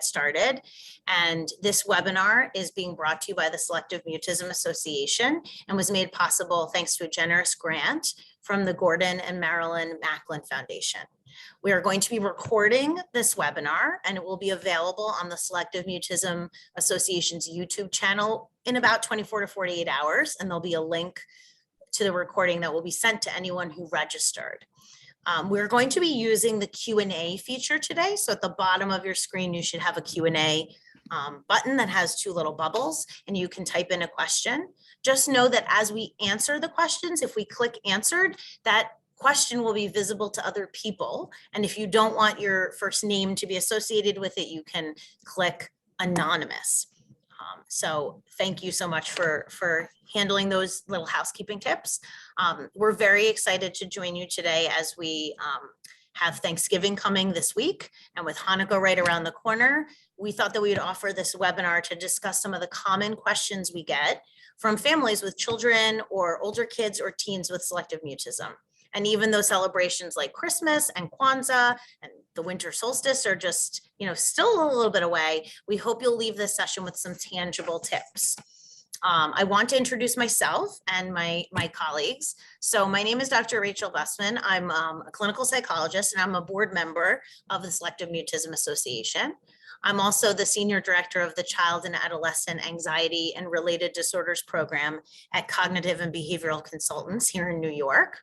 started. And this webinar is being brought to you by the Selective Mutism Association and was made possible thanks to a generous grant from the Gordon and Marilyn Macklin Foundation. We are going to be recording this webinar and it will be available on the Selective Mutism Association's YouTube channel in about 24 to 48 hours. And there'll be a link to the recording that will be sent to anyone who registered. We're going to be using the Q&A feature today. So at the bottom of your screen, you should have a Q&A button that has two little bubbles and you can type in a question. Just know that as we answer the questions, if we click answered, that question will be visible to other people. And if you don't want your first name to be associated with it, you can click anonymous. So thank you so much for handling those little housekeeping tips. We're very excited to join you today as we have Thanksgiving coming this week, and with Hanukkah right around the corner, we thought that we would offer this webinar to discuss some of the common questions we get from families with children or older kids or teens with selective mutism. And even though celebrations like Christmas and Kwanzaa and the winter solstice are just, still a little bit away, we hope you'll leave this session with some tangible tips. I want to introduce myself and my colleagues. So my name is Dr. Rachel Busman. I'm a clinical psychologist and I'm a board member of the Selective Mutism Association. I'm also the senior director of the Child and Adolescent Anxiety and Related Disorders program at Cognitive and Behavioral Consultants here in New York.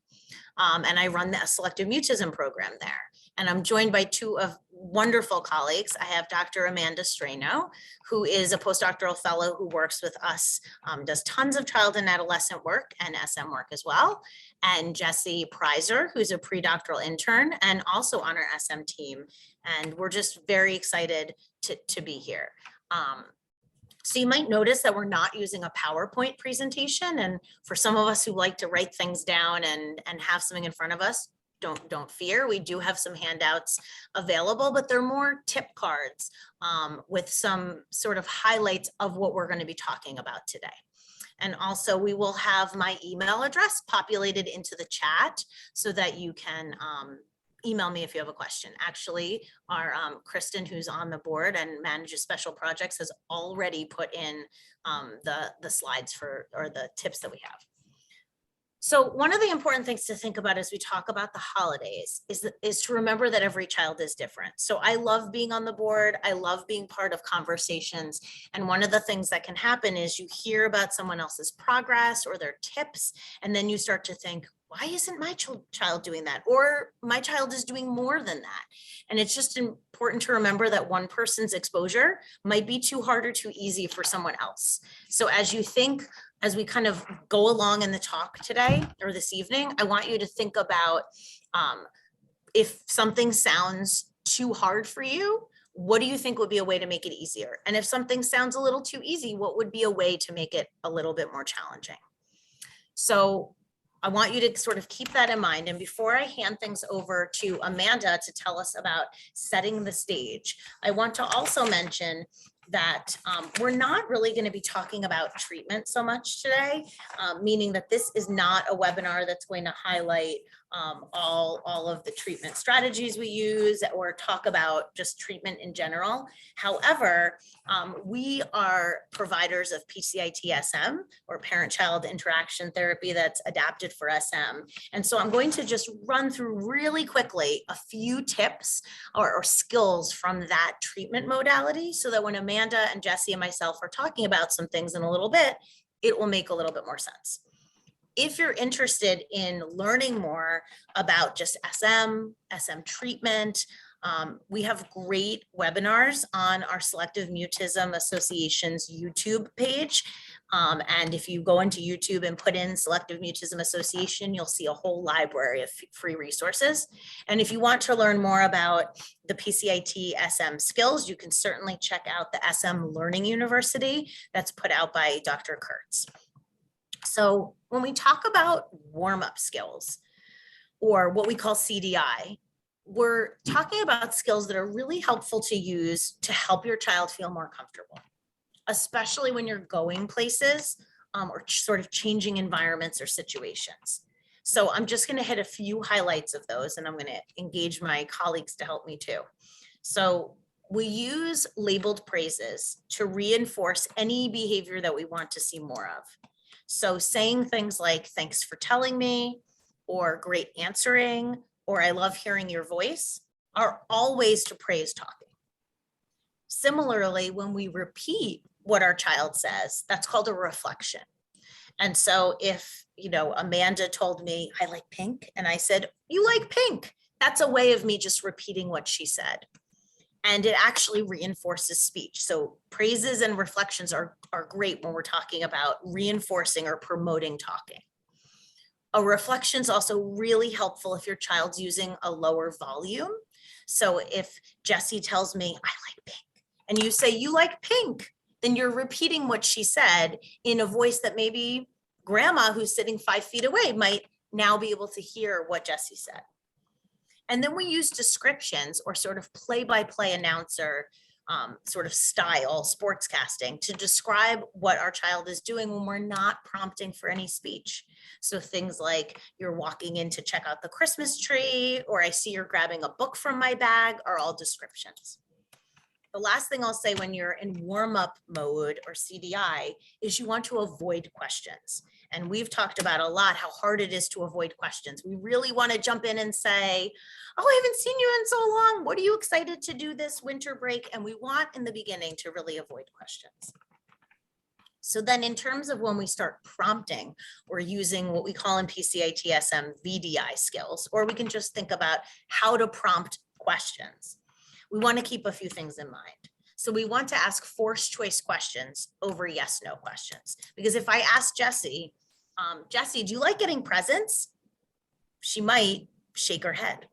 And I run the Selective Mutism program there. And I'm joined by two of wonderful colleagues. I have Dr. Amanda Strano, who is a postdoctoral fellow who works with us, does tons of child and adolescent work and SM work as well. And Jessie Prizer, who's a pre-doctoral intern and also on our SM team. And we're just very excited to be here. So you might notice that we're not using a PowerPoint presentation. And for some of us who like to write things down and have something in front of us, don't fear. We do have some handouts available, but they're more tip cards with some sort of highlights of what we're going to be talking about today. And also we will have my email address populated into the chat so that you can email me if you have a question. Actually, our Kristen, who's on the board and manages special projects, has already put in the slides or the tips that we have. So one of the important things to think about as we talk about the holidays is to remember that every child is different. So I love being on the board. I love being part of conversations. And one of the things that can happen is you hear about someone else's progress or their tips, and then you start to think, why isn't my child doing that? Or my child is doing more than that. And it's just important to remember that one person's exposure might be too hard or too easy for someone else. So as we kind of go along in the talk today or this evening, I want you to think about if something sounds too hard for you, what do you think would be a way to make it easier? And if something sounds a little too easy, what would be a way to make it a little bit more challenging? So I want you to sort of keep that in mind. And before I hand things over to Amanda to tell us about setting the stage, I want to also mention that we're not really going to be talking about treatment so much today, meaning that this is not a webinar that's going to highlight all of the treatment strategies we use or talk about just treatment in general. However, we are providers of PCIT-SM or parent-child interaction therapy that's adapted for SM. And so I'm going to just run through really quickly a few tips or skills from that treatment modality so that when Amanda and Jessie and myself are talking about some things in a little bit, it will make a little bit more sense. If you're interested in learning more about just SM treatment, we have great webinars on our Selective Mutism Association's YouTube page. And if you go into YouTube and put in Selective Mutism Association, you'll see a whole library of free resources. And if you want to learn more about the PCIT SM skills, you can certainly check out the SM Learning University that's put out by Dr. Kurtz. So when we talk about warm-up skills, or what we call CDI, we're talking about skills that are really helpful to use to help your child feel more comfortable, especially when you're going places or sort of changing environments or situations. So I'm just going to hit a few highlights of those, and I'm going to engage my colleagues to help me too. So we use labeled praises to reinforce any behavior that we want to see more of. So saying things like, thanks for telling me, or great answering, or I love hearing your voice are all ways to praise talking. Similarly, when we repeat what our child says, that's called a reflection. And so if, Amanda told me, I like pink, and I said, you like pink, that's a way of me just repeating what she said. And it actually reinforces speech. So praises and reflections are great when we're talking about reinforcing or promoting talking. A reflection is also really helpful if your child's using a lower volume. So if Jessie tells me, I like pink, and you say, you like pink, then you're repeating what she said in a voice that maybe grandma who's sitting 5 feet away might now be able to hear what Jessie said. And then we use descriptions or sort of play-by-play announcer sort of style sportscasting to describe what our child is doing when we're not prompting for any speech. So things like you're walking in to check out the Christmas tree, or I see you're grabbing a book from my bag, are all descriptions. The last thing I'll say when you're in warm-up mode or CDI is you want to avoid questions. And we've talked about a lot how hard it is to avoid questions. We really want to jump in and say, oh, I haven't seen you in so long. What are you excited to do this winter break? And we want in the beginning to really avoid questions. So then in terms of when we start prompting, we're using what we call in PCITSM VDI skills, or we can just think about how to prompt questions. We want to keep a few things in mind. So we want to ask forced choice questions over yes, no questions. Because if I ask Jessie, Jessie, do you like getting presents? She might shake her head.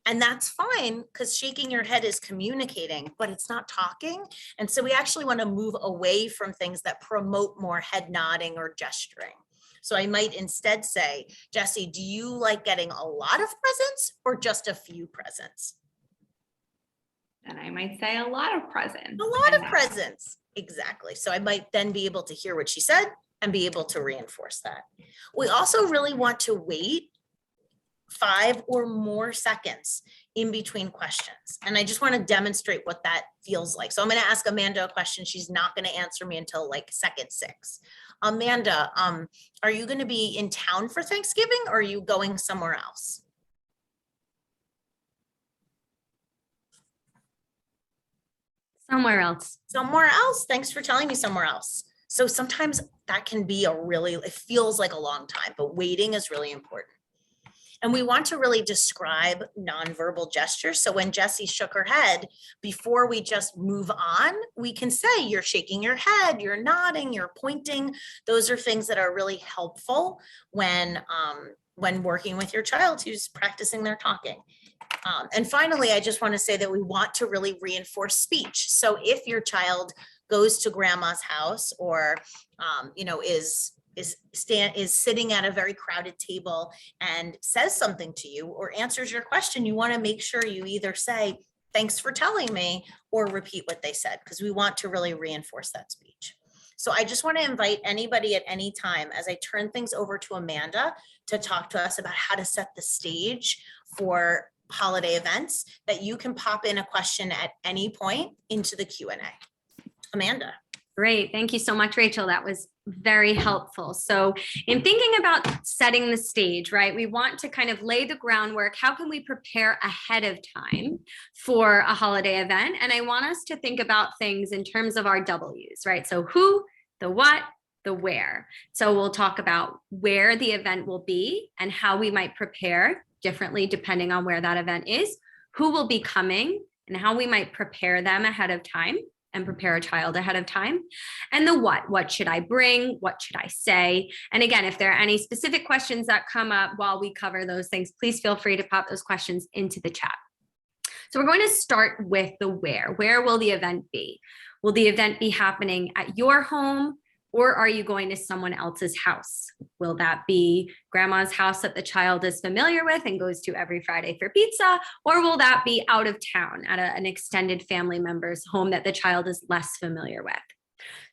And that's fine, because shaking your head is communicating, but it's not talking. And so we actually want to move away from things that promote more head nodding or gesturing. So I might instead say, Jessie, do you like getting a lot of presents or just a few presents? And I might say a lot of presents. A lot of presents, exactly. So I might then be able to hear what she said and be able to reinforce that. We also really want to wait 5 or more seconds in between questions. And I just want to demonstrate what that feels like. So I'm going to ask Amanda a question. She's not going to answer me until like second 6. Amanda, are you going to be in town for Thanksgiving, or are you going somewhere else? Somewhere else. Somewhere else. Thanks for telling me somewhere else. So sometimes that can be it feels like a long time, but waiting is really important. And we want to really describe nonverbal gestures. So when Jessie shook her head, before we just move on, we can say, you're shaking your head, you're nodding, you're pointing. Those are things that are really helpful when working with your child who's practicing their talking. And finally, I just want to say that we want to really reinforce speech. So if your child goes to grandma's house or, is sitting at a very crowded table and says something to you or answers your question, you want to make sure you either say, thanks for telling me, or repeat what they said, because we want to really reinforce that speech. So I just want to invite anybody at any time, as I turn things over to Amanda to talk to us about how to set the stage for holiday events, that you can pop in a question at any point into the Q&A. Amanda. Great. Thank you so much, Rachel. That was very helpful. So in thinking about setting the stage, right, we want to kind of lay the groundwork. How can we prepare ahead of time for a holiday event? And I want us to think about things in terms of our W's, right? So who, the what, the where. So we'll talk about where the event will be and how we might prepare differently depending on where that event is, who will be coming and how we might prepare them ahead of time and prepare a child ahead of time. And the what should I bring? What should I say? And again, if there are any specific questions that come up while we cover those things, please feel free to pop those questions into the chat. So we're going to start with the where. Where will the event be? Will the event be happening at your home, or are you going to someone else's house? Will that be grandma's house that the child is familiar with and goes to every Friday for pizza? Or will that be out of town at an extended family member's home that the child is less familiar with?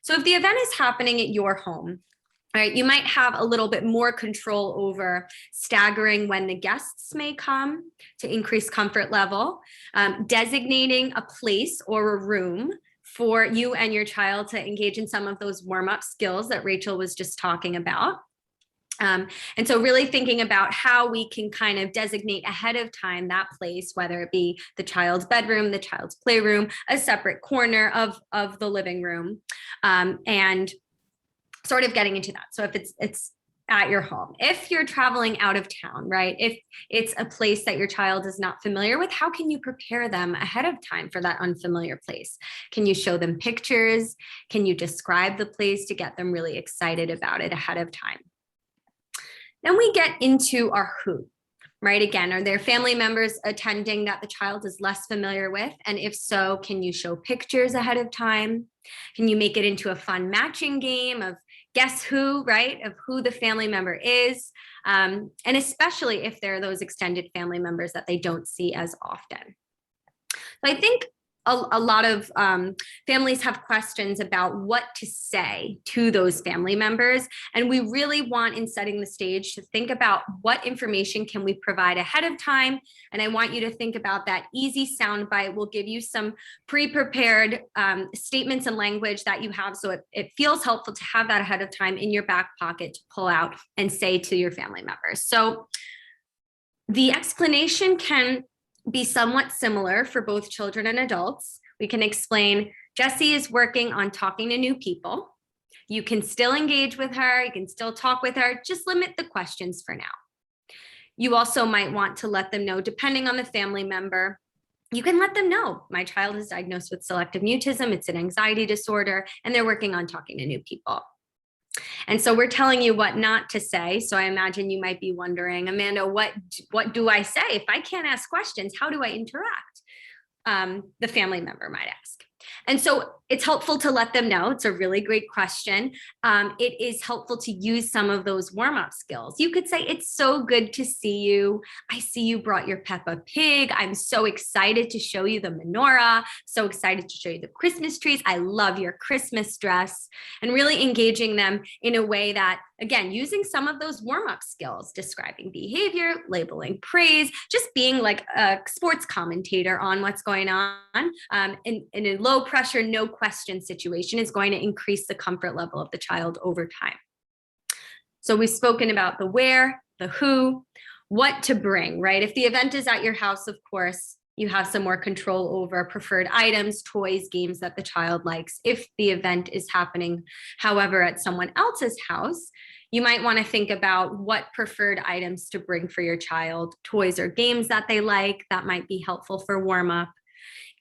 So if the event is happening at your home, right? You might have a little bit more control over staggering when the guests may come to increase comfort level, designating a place or a room for you and your child to engage in some of those warm-up skills that Rachel was just talking about. And so really thinking about how we can kind of designate ahead of time that place, whether it be the child's bedroom, the child's playroom, a separate corner of the living room, and sort of getting into that. So if it's at your home, if you're traveling out of town, right? If it's a place that your child is not familiar with, how can you prepare them ahead of time for that unfamiliar place? Can you show them pictures? Can you describe the place to get them really excited about it ahead of time? Then we get into our who, right? Again, are there family members attending that the child is less familiar with? And if so, can you show pictures ahead of time? Can you make it into a fun matching game of guess who, right? Of who the family member is. And especially if there are those extended family members that they don't see as often. So I think a lot of families have questions about what to say to those family members. And we really want, in setting the stage, to think about what information can we provide ahead of time. And I want you to think about that easy soundbite. We'll give you some pre-prepared statements and language that you have. So it feels helpful to have that ahead of time in your back pocket to pull out and say to your family members. So the explanation can be somewhat similar for both children and adults. We can explain, Jessie is working on talking to new people. You can still engage with her, you can still talk with her, just limit the questions for now. You also might want to let them know, depending on the family member, you can let them know, my child is diagnosed with selective mutism, it's an anxiety disorder, and they're working on talking to new people. And so we're telling you what not to say. So I imagine you might be wondering, Amanda, what do I say? If I can't ask questions, how do I interact? The family member might ask. And so it's helpful to let them know. It's a really great question. It is helpful to use some of those warm-up skills. You could say, it's so good to see you. I see you brought your Peppa Pig. I'm so excited to show you the menorah. So excited to show you the Christmas trees. I love your Christmas dress. And really engaging them in a way that, again, using some of those warm-up skills, describing behavior, labeling praise, just being like a sports commentator on what's going on in a low pressure, no question situation is going to increase the comfort level of the child over time. So we've spoken about the where, the who, what to bring, right? If the event is at your house, of course, you have some more control over preferred items, toys, games that the child likes. If the event is happening, however, at someone else's house, you might want to think about what preferred items to bring for your child, toys or games that they like, that might be helpful for warm up.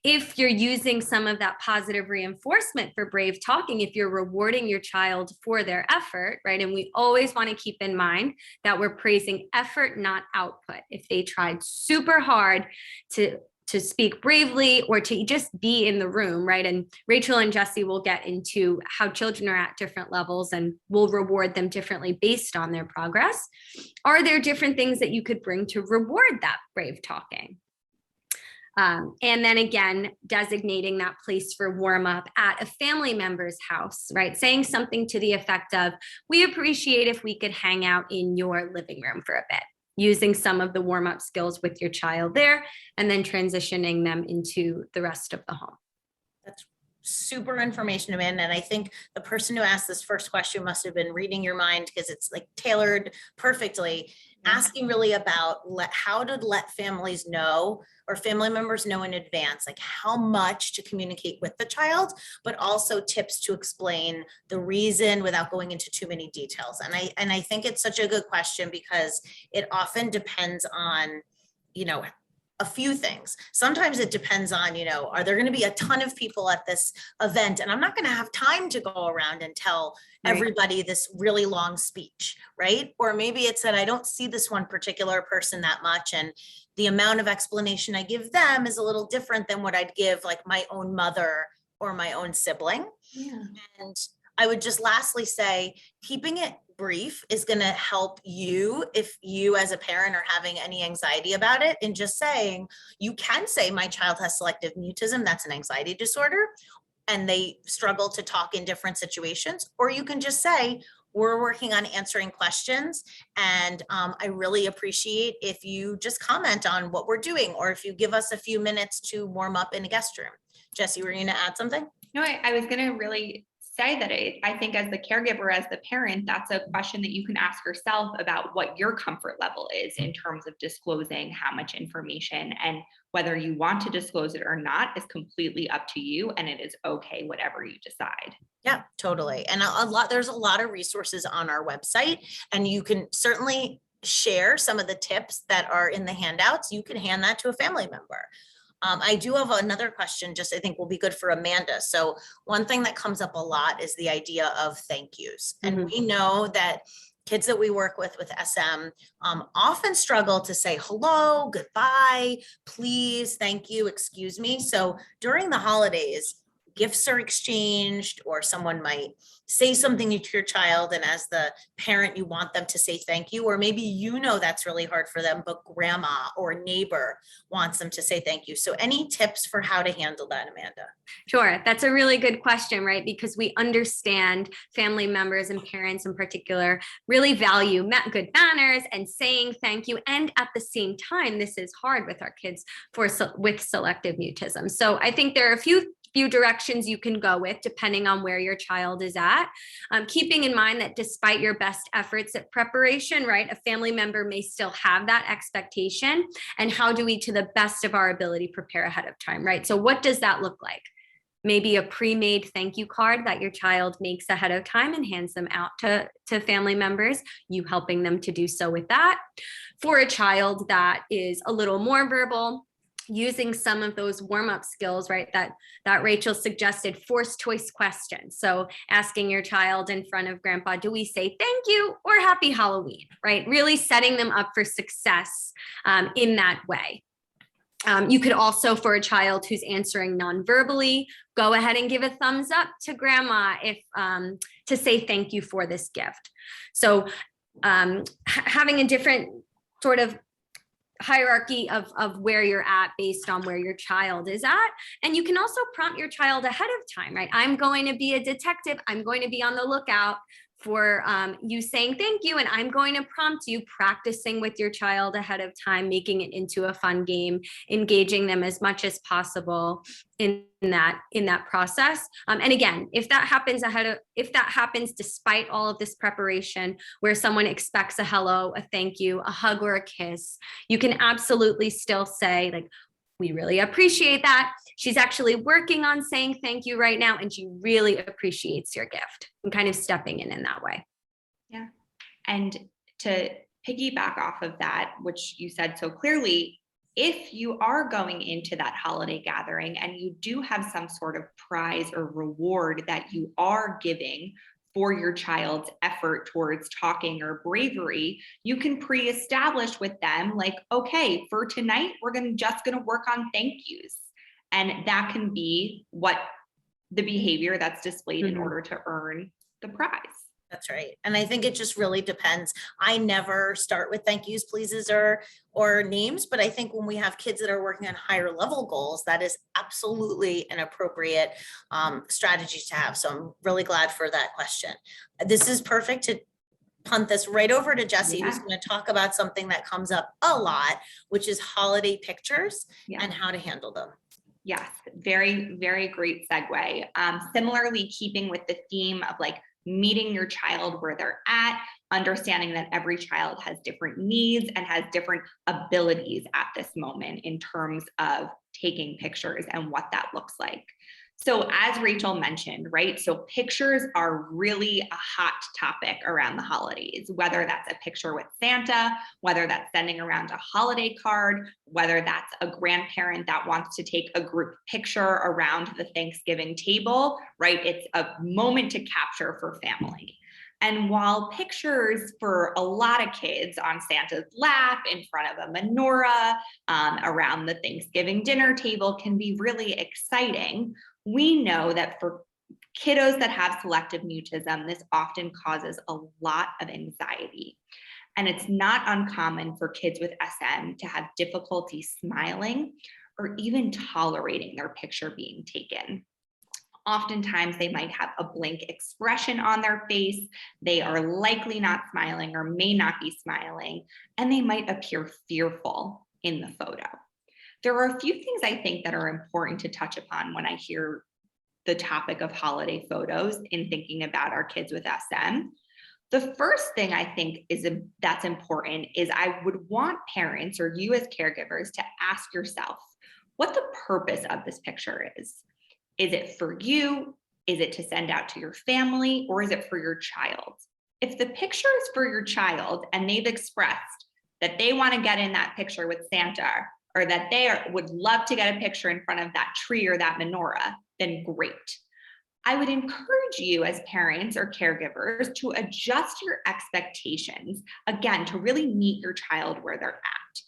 If you're using some of that positive reinforcement for brave talking, if you're rewarding your child for their effort, right? And we always want to keep in mind that we're praising effort, not output. If they tried super hard to speak bravely or to just be in the room, right? And Rachel and Jessie will get into how children are at different levels and we'll reward them differently based on their progress. Are there different things that you could bring to reward that brave talking? And then again, designating that place for warm up at a family member's house, right? Saying something to the effect of, we appreciate if we could hang out in your living room for a bit, using some of the warm up skills with your child there, and then transitioning them into the rest of the home. That's super information, Amanda. And I think the person who asked this first question must have been reading your mind, because it's like tailored perfectly. Asking really about how to let families know, or family members know in advance, like how much to communicate with the child, but also tips to explain the reason without going into too many details. And I think it's such a good question, because it often depends on, a few things. Sometimes it depends on, are there going to be a ton of people at this event? And I'm not going to have time to go around and tell everybody this really long speech, right? Or maybe it's that I don't see this one particular person that much, and the amount of explanation I give them is a little different than what I'd give like my own mother or my own sibling. Yeah. And I would just lastly say, keeping it brief is going to help you if you as a parent are having any anxiety about it, and just saying, you can say my child has selective mutism, that's an anxiety disorder, and they struggle to talk in different situations. Or you can just say, we're working on answering questions. And I really appreciate if you just comment on what we're doing, or if you give us a few minutes to warm up in a guest room. Jesse, were you gonna add something? No, I was going to really say that I think as the caregiver, as the parent, that's a question that you can ask yourself about what your comfort level is in terms of disclosing how much information, and whether you want to disclose it or not is completely up to you, and it is okay, whatever you decide. Yeah, totally. And there's a lot of resources on our website, and you can certainly share some of the tips that are in the handouts. You can hand that to a family member. I do have another question, just I think will be good for Amanda. So one thing that comes up a lot is the idea of thank yous. And we know that kids that we work with SM often struggle to say hello, goodbye, please, thank you, excuse me. So during the holidays, gifts are exchanged, or someone might say something to your child, and as the parent, you want them to say thank you, or maybe you know that's really hard for them, but grandma or neighbor wants them to say thank you. So any tips for how to handle that, Amanda? Sure. That's a really good question, right? Because we understand family members and parents in particular really value good manners and saying thank you. And at the same time, this is hard with our kids with selective mutism. So I think there are a few directions you can go with depending on where your child is at. Keeping in mind that despite your best efforts at preparation, right, a family member may still have that expectation. And how do we, to the best of our ability, prepare ahead of time, right? So what does that look like? Maybe a pre-made thank you card that your child makes ahead of time and hands them out to family members, you helping them to do so with that. For a child that is a little more verbal, using some of those warm-up skills, right, that Rachel suggested, forced choice questions. So asking your child in front of grandpa, do we say thank you or happy Halloween, right? Really setting them up for success in that way. You could also, for a child who's answering non-verbally, go ahead and give a thumbs up to grandma if to say thank you for this gift. So having a different sort of hierarchy of where you're at based on where your child is at. And you can also prompt your child ahead of time, right? I'm going to be a detective. I'm going to be on the lookout for you saying thank you, and I'm going to prompt you, practicing with your child ahead of time, making it into a fun game, engaging them as much as possible in that process. And again, if that happens despite all of this preparation, where someone expects a hello, a thank you, a hug, or a kiss, you can absolutely still say, like, we really appreciate that. She's actually working on saying thank you right now, and she really appreciates your gift, and kind of stepping in that way. Yeah. And to piggyback off of that, which you said so clearly, if you are going into that holiday gathering and you do have some sort of prize or reward that you are giving for your child's effort towards talking or bravery, you can pre-establish with them, like, okay, for tonight, we're just gonna work on thank yous. And that can be what the behavior that's displayed in order to earn the prize. That's right. And I think it just really depends. I never start with thank yous, pleases, or names, but I think when we have kids that are working on higher level goals, that is absolutely an appropriate strategy to have. So I'm really glad for that question. This is perfect to punt this right over to Jesse, who's going to talk about something that comes up a lot, which is holiday pictures and how to handle them. Yes, very, very great segue. Similarly, keeping with the theme of like meeting your child where they're at, understanding that every child has different needs and has different abilities at this moment in terms of taking pictures and what that looks like. So as Rachel mentioned, right? So pictures are really a hot topic around the holidays, whether that's a picture with Santa, whether that's sending around a holiday card, whether that's a grandparent that wants to take a group picture around the Thanksgiving table, right? It's a moment to capture for family. And while pictures for a lot of kids on Santa's lap, in front of a menorah, around the Thanksgiving dinner table can be really exciting, we know that for kiddos that have selective mutism, this often causes a lot of anxiety. And it's not uncommon for kids with SM to have difficulty smiling or even tolerating their picture being taken. Oftentimes they might have a blank expression on their face. They are likely not smiling or may not be smiling, and they might appear fearful in the photo. There are a few things I think that are important to touch upon when I hear the topic of holiday photos in thinking about our kids with SM. The first thing I think that's important is I would want parents or you as caregivers to ask yourself what the purpose of this picture is. Is it for you? Is it to send out to your family? Or is it for your child? If the picture is for your child and they've expressed that they want to get in that picture with Santa, or that would love to get a picture in front of that tree or that menorah, then great. I would encourage you as parents or caregivers to adjust your expectations, again, to really meet your child where they're at.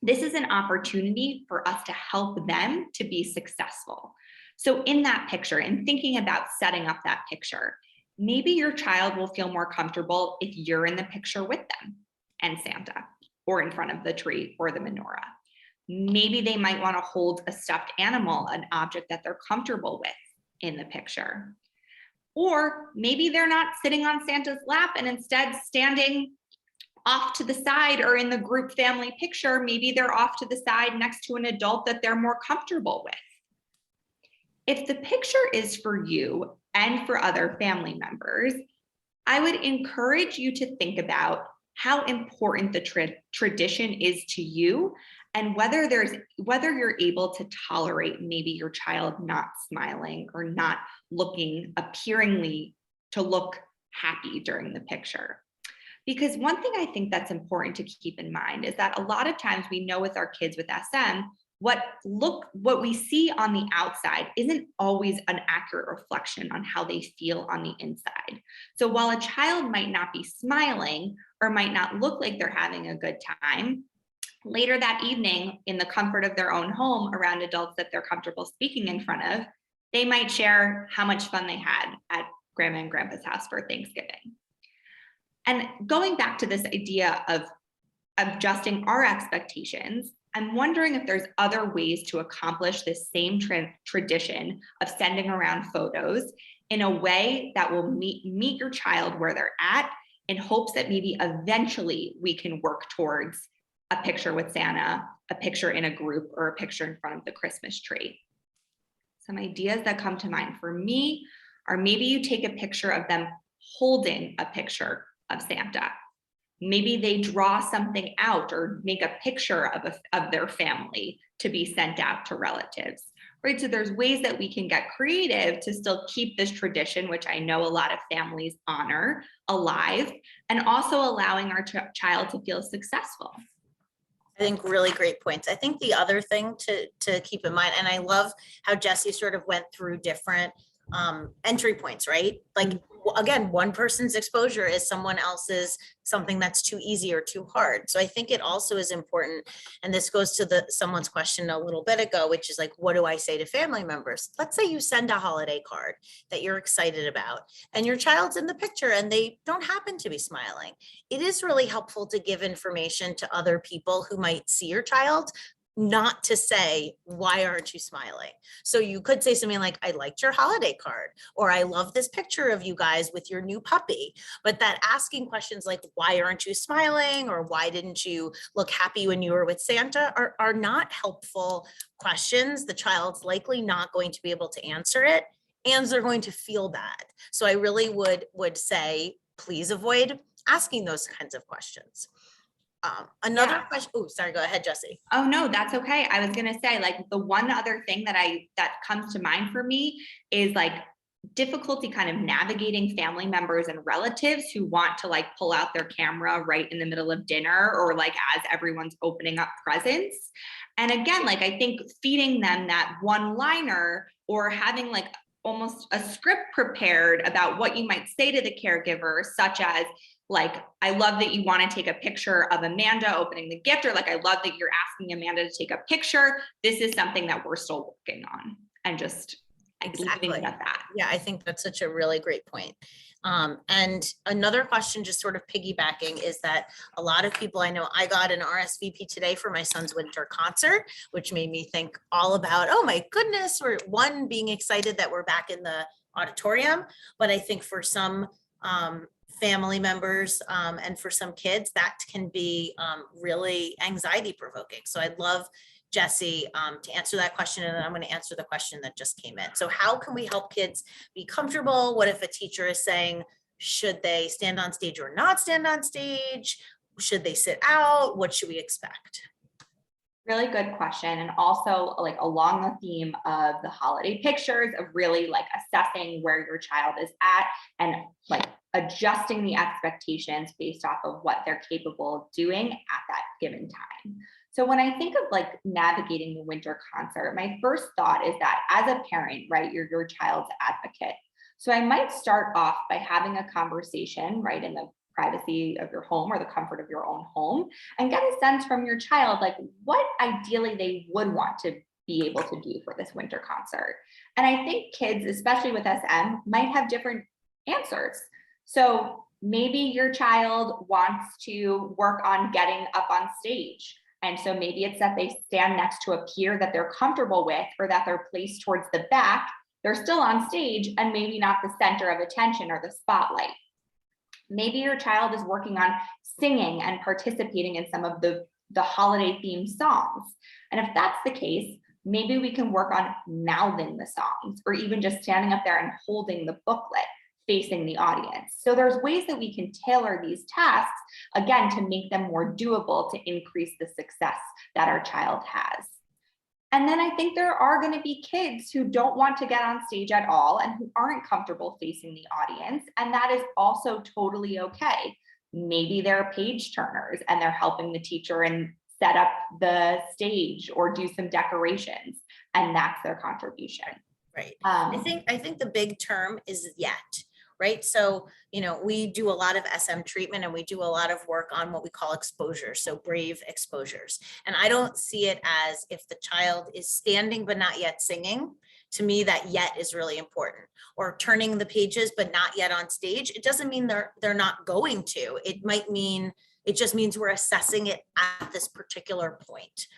This is an opportunity for us to help them to be successful. So in that picture, and thinking about setting up that picture, maybe your child will feel more comfortable if you're in the picture with them and Santa, or in front of the tree or the menorah. Maybe they might want to hold a stuffed animal, an object that they're comfortable with in the picture. Or maybe they're not sitting on Santa's lap and instead standing off to the side, or in the group family picture, maybe they're off to the side next to an adult that they're more comfortable with. If the picture is for you and for other family members, I would encourage you to think about how important the tradition is to you, and whether you're able to tolerate maybe your child not smiling or not appearingly to look happy during the picture. Because one thing I think that's important to keep in mind is that a lot of times we know with our kids with SM, what we see on the outside isn't always an accurate reflection on how they feel on the inside. So while a child might not be smiling or might not look like they're having a good time, later that evening, in the comfort of their own home around adults that they're comfortable speaking in front of, they might share how much fun they had at Grandma and Grandpa's house for Thanksgiving. And going back to this idea of adjusting our expectations, I'm wondering if there's other ways to accomplish this same tradition of sending around photos in a way that will meet your child where they're at, in hopes that maybe eventually we can work towards a picture with Santa, a picture in a group, or a picture in front of the Christmas tree. Some ideas that come to mind for me are maybe you take a picture of them holding a picture of Santa. Maybe they draw something out or make a picture of their family to be sent out to relatives, right? So there's ways that we can get creative to still keep this tradition, which I know a lot of families honor, alive, and also allowing our child to feel successful. I think really great points. I think the other thing to keep in mind, and I love how Jessie sort of went through different entry points, right? Like, again, one person's exposure is someone else's something that's too easy or too hard. So I think it also is important, and this goes to someone's question a little bit ago, which is like, what do I say to family members? Let's say you send a holiday card that you're excited about, and your child's in the picture and they don't happen to be smiling. It is really helpful to give information to other people who might see your child, not to say, why aren't you smiling? So you could say something like, I liked your holiday card, or I love this picture of you guys with your new puppy. But that asking questions like, why aren't you smiling? Or why didn't you look happy when you were with Santa are not helpful questions. The child's likely not going to be able to answer it, and they're going to feel bad. So I really would say, please avoid asking those kinds of questions. Another question. Oh, sorry. Go ahead, Jessie. Oh, no, that's okay. I was going to say, like, the one other thing that comes to mind for me is like difficulty kind of navigating family members and relatives who want to like pull out their camera right in the middle of dinner, or like as everyone's opening up presents. And again, like, I think feeding them that one-liner, or having like almost a script prepared about what you might say to the caregiver, such as, like, I love that you want to take a picture of Amanda opening the gift, or like, I love that you're asking Amanda to take a picture. This is something that we're still working on, and just leaving it at that. Yeah, I think that's such a really great point. And another question, just sort of piggybacking, is that a lot of people, I know I got an RSVP today for my son's winter concert, which made me think all about, oh my goodness, we're one, being excited that we're back in the auditorium. But I think for some family members and for some kids, that can be really anxiety provoking. So I'd love Jesse to answer that question, and then I'm going to answer the question that just came in. So how can we help kids be comfortable? What if a teacher is saying, should they stand on stage or not stand on stage? Should they sit out? What should we expect? Really good question. And also like along the theme of the holiday pictures of really like assessing where your child is at and like adjusting the expectations based off of what they're capable of doing at that given time. So when I think of like navigating the winter concert, my first thought is that as a parent, right, you're your child's advocate. So I might start off by having a conversation, right, in the privacy of your home or the comfort of your own home, and get a sense from your child, like what ideally they would want to be able to do for this winter concert. And I think kids, especially with SM, might have different answers. So maybe your child wants to work on getting up on stage. And so maybe it's that they stand next to a peer that they're comfortable with, or that they're placed towards the back. They're still on stage and maybe not the center of attention or the spotlight. Maybe your child is working on singing and participating in some of the holiday themed songs. And if that's the case, maybe we can work on mouthing the songs, or even just standing up there and holding the booklet facing the audience. So there's ways that we can tailor these tasks, again, to make them more doable, to increase the success that our child has. And then I think there are going to be kids who don't want to get on stage at all and who aren't comfortable facing the audience. And that is also totally okay. Maybe they're page turners and they're helping the teacher and set up the stage or do some decorations, and that's their contribution. Right. I think the big term is yet. Right. So, you know, we do a lot of SM treatment and we do a lot of work on what we call exposures. So brave exposures. And I don't see it as if the child is standing but not yet singing. To me, that yet is really important. Or turning the pages but not yet on stage. It doesn't mean they're not going to. It might mean, it just means we're assessing it at this particular point.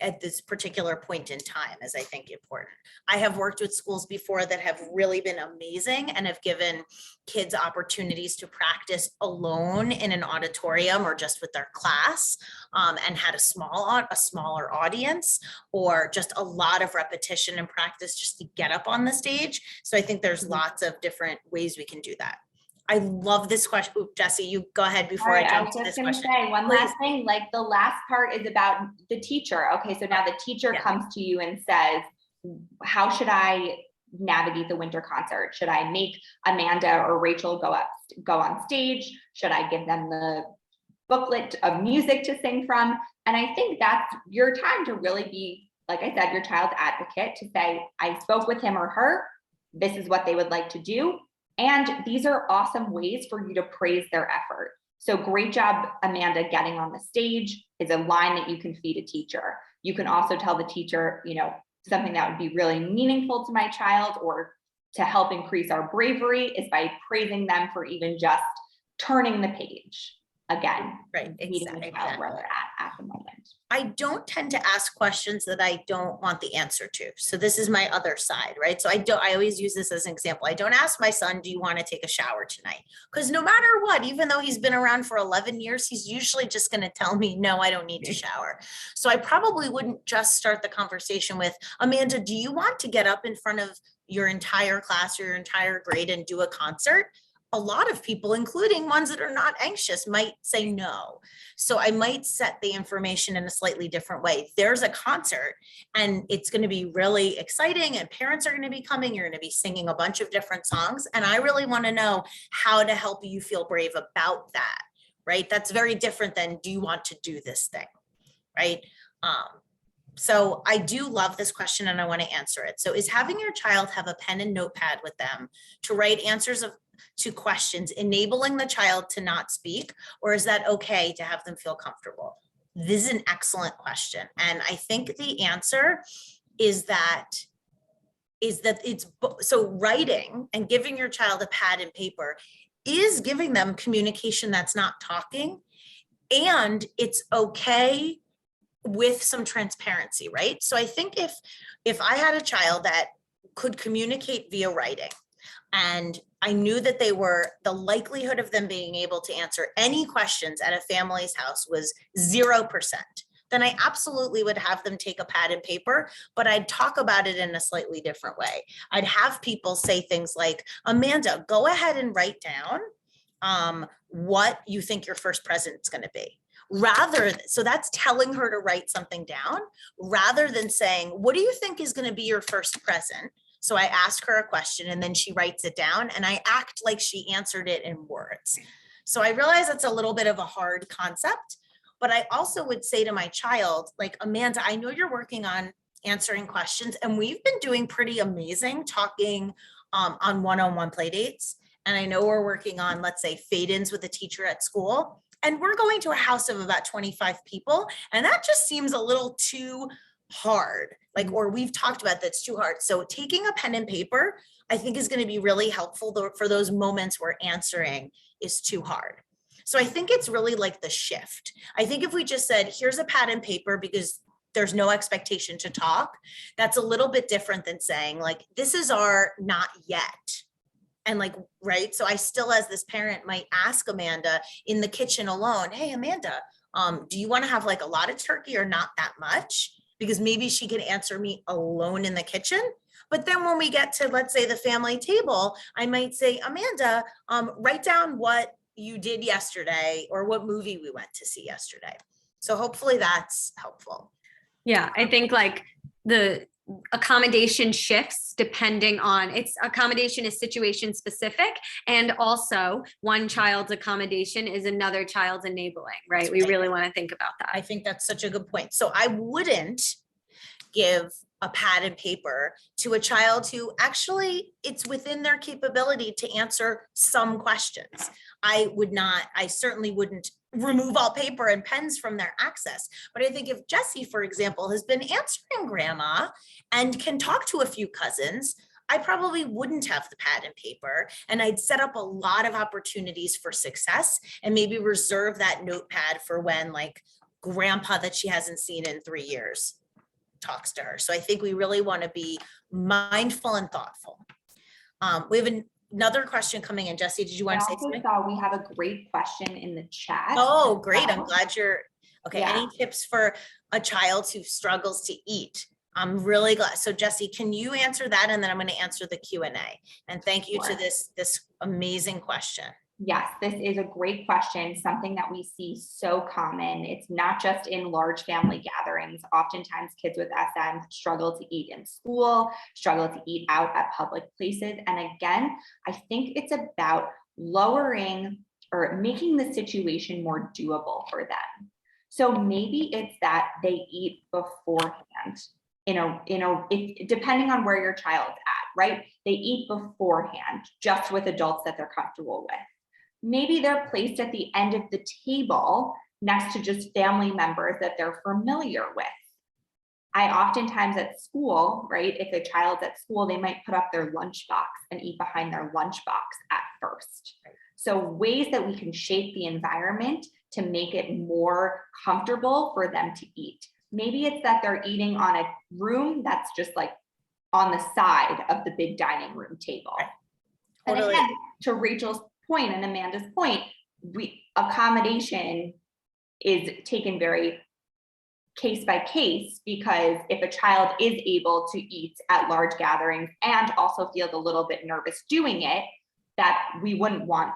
At this particular point in time is, I think, important. I have worked with schools before that have really been amazing and have given kids opportunities to practice alone in an auditorium or just with their class, and had a smaller audience, or just a lot of repetition and practice just to get up on the stage. So I think there's lots of different ways we can do that. I love this question. Ooh, Jesse, you go ahead before I jump to this question. Say one last thing, like the last part is about the teacher. Okay, so now the teacher comes to you and says, how should I navigate the winter concert? Should I make Amanda or Rachel go on stage? Should I give them the booklet of music to sing from? And I think that's your time to really be, like I said, your child's advocate, to say, I spoke with him or her. This is what they would like to do. And these are awesome ways for you to praise their effort. So great job, Amanda, getting on the stage is a line that you can feed a teacher. You can also tell the teacher, you know, something that would be really meaningful to my child or to help increase our bravery is by praising them for even just turning the page. Again, right, exactly where they're at the moment. I don't tend to ask questions that I don't want the answer to. So this is my other side, right? So I always use this as an example. I don't ask my son, do you want to take a shower tonight? Because no matter what, even though he's been around for 11 years, he's usually just going to tell me, no, I don't need to shower. So I probably wouldn't just start the conversation with, Amanda, do you want to get up in front of your entire class or your entire grade and do a concert? A lot of people, including ones that are not anxious, might say no. So I might set the information in a slightly different way. There's a concert and it's going to be really exciting and parents are going to be coming. You're going to be singing a bunch of different songs. And I really want to know how to help you feel brave about that, right? That's very different than, do you want to do this thing, right? So I do love this question and I want to answer it. So is having your child have a pen and notepad with them to write answers to questions, enabling the child to not speak, or is that okay to have them feel comfortable? This is an excellent question. And I think the answer is that is that so writing and giving your child a pad and paper is giving them communication that's not talking, and it's okay with some transparency, right? So I think if I had a child that could communicate via writing, and I knew that the likelihood of them being able to answer any questions at a family's house was 0%, then I absolutely would have them take a pad and paper, but I'd talk about it in a slightly different way. I'd have people say things like, Amanda, go ahead and write down what you think your first present is going to be. So that's telling her to write something down rather than saying, what do you think is going to be your first present? So I ask her a question and then she writes it down and I act like she answered it in words. So I realize it's a little bit of a hard concept, but I also would say to my child, like, Amanda, I know you're working on answering questions and we've been doing pretty amazing talking on one-on-one play dates. And I know we're working on, let's say, fade-ins with a teacher at school. And we're going to a house of about 25 people. And that just seems a little too hard. Like, or we've talked about that's too hard. So taking a pen and paper, I think is going to be really helpful for those moments where answering is too hard. So I think it's really like the shift. I think if we just said, here's a pad and paper because there's no expectation to talk, that's a little bit different than saying like, this is our not yet. And like, right. So I still, as this parent, might ask Amanda in the kitchen alone, hey, Amanda, do you want to have like a lot of turkey or not that much? Because maybe she can answer me alone in the kitchen. But then when we get to, let's say, the family table, I might say, Amanda, write down what you did yesterday or what movie we went to see yesterday. So hopefully that's helpful. Yeah, I think like the accommodation shifts depending on accommodation is situation specific, and also one child's accommodation is another child's enabling, right? We really want to think about that. I think that's such a good point. So I wouldn't give a pad and paper to a child who actually it's within their capability to answer some questions. I certainly wouldn't remove all paper and pens from their access. But I think if Jessie, for example, has been answering grandma and can talk to a few cousins, I probably wouldn't have the pad and paper, and I'd set up a lot of opportunities for success and maybe reserve that notepad for when like grandpa that she hasn't seen in 3 years talks to her. So I think we really want to be mindful and thoughtful. We have another question coming in. Jessie, did you want to say something? We have a great question in the chat. Oh, great. I'm glad you're okay. Yeah. Any tips for a child who struggles to eat? I'm really glad. So Jessie, can you answer that? And then I'm going to answer the Q&A. And thank you to this amazing question. Yes, this is a great question, something that we see so common. It's not just in large family gatherings. Oftentimes kids with SM struggle to eat in school, struggle to eat out at public places. And again, I think it's about lowering or making the situation more doable for them. So maybe it's that they eat beforehand, depending on where your child's at, right? They eat beforehand, just with adults that they're comfortable with. Maybe they're placed at the end of the table next to just family members that they're familiar with. I oftentimes at school, right, if a child's at school, they might put up their lunchbox and eat behind their lunchbox at first. So ways that we can shape the environment to make it more comfortable for them to eat. Maybe it's that they're eating on a room that's just like on the side of the big dining room table. And again, to Rachel's point and Amanda's point, accommodation is taken very case by case, because if a child is able to eat at large gatherings and also feels a little bit nervous doing it, that we wouldn't want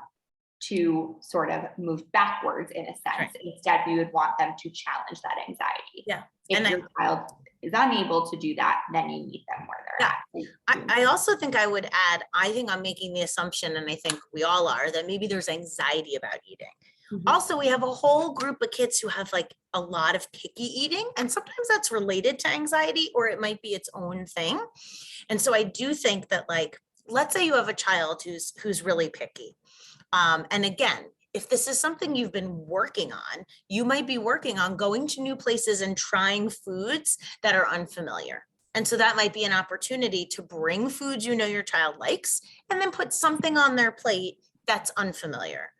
to sort of move backwards in a sense. Right. Instead, we would want them to challenge that anxiety. Yeah. If your child is unable to do that, then you meet them where they're at. I also think I would add, I think I'm making the assumption, and I think we all are, that maybe there's anxiety about eating. Mm-hmm. Also, we have a whole group of kids who have like a lot of picky eating, and sometimes that's related to anxiety, or it might be its own thing. And so I do think that, like, let's say you have a child who's really picky. And again, if this is something you've been working on, you might be working on going to new places and trying foods that are unfamiliar. And so that might be an opportunity to bring foods you know your child likes and then put something on their plate that's unfamiliar.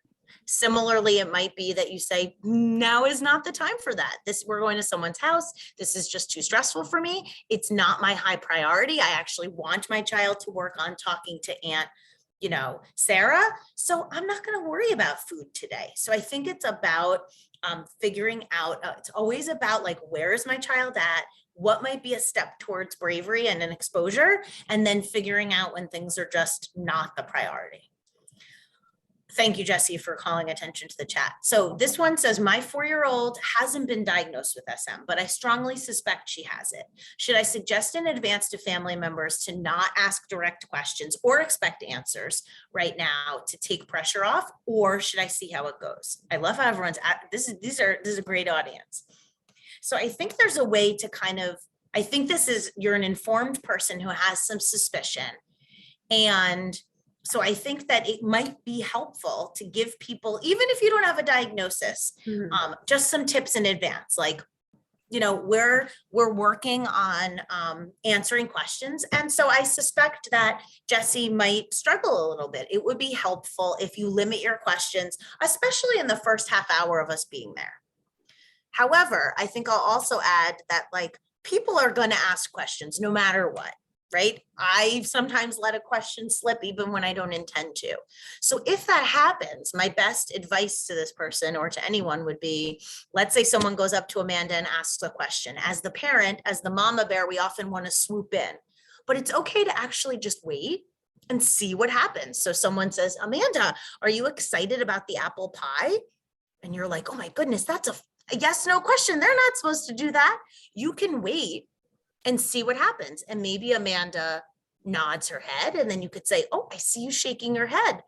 Similarly, it might be that you say, now is not the time for that. We're going to someone's house. This is just too stressful for me. It's not my high priority. I actually want my child to work on talking to Aunt, Sarah. So I'm not going to worry about food today. So I think it's about figuring out, it's always about like, where is my child at? What might be a step towards bravery and an exposure, and then figuring out when things are just not the priority. Thank you, Jesse, for calling attention to the chat. So this one says, my 4-year-old hasn't been diagnosed with SM, but I strongly suspect she has it. Should I suggest in advance to family members to not ask direct questions or expect answers right now to take pressure off, or should I see how it goes? I love how everyone's at, this is a great audience. So I think there's a way to I think you're an informed person who has some suspicion. And so I think that it might be helpful to give people, even if you don't have a diagnosis, just some tips in advance, like, we're working on answering questions. And so I suspect that Jesse might struggle a little bit. It would be helpful if you limit your questions, especially in the first half hour of us being there. However, I think I'll also add that people are going to ask questions no matter what, right? I sometimes let a question slip even when I don't intend to. So if that happens, my best advice to this person or to anyone would be, let's say someone goes up to Amanda and asks a question. As the parent, as the mama bear, we often want to swoop in, but it's okay to actually just wait and see what happens. So someone says, Amanda, are you excited about the apple pie? And you're like, oh my goodness, that's a yes, no question. They're not supposed to do that. You can wait and see what happens. And maybe Amanda nods her head, and then you could say, oh, I see you shaking your head.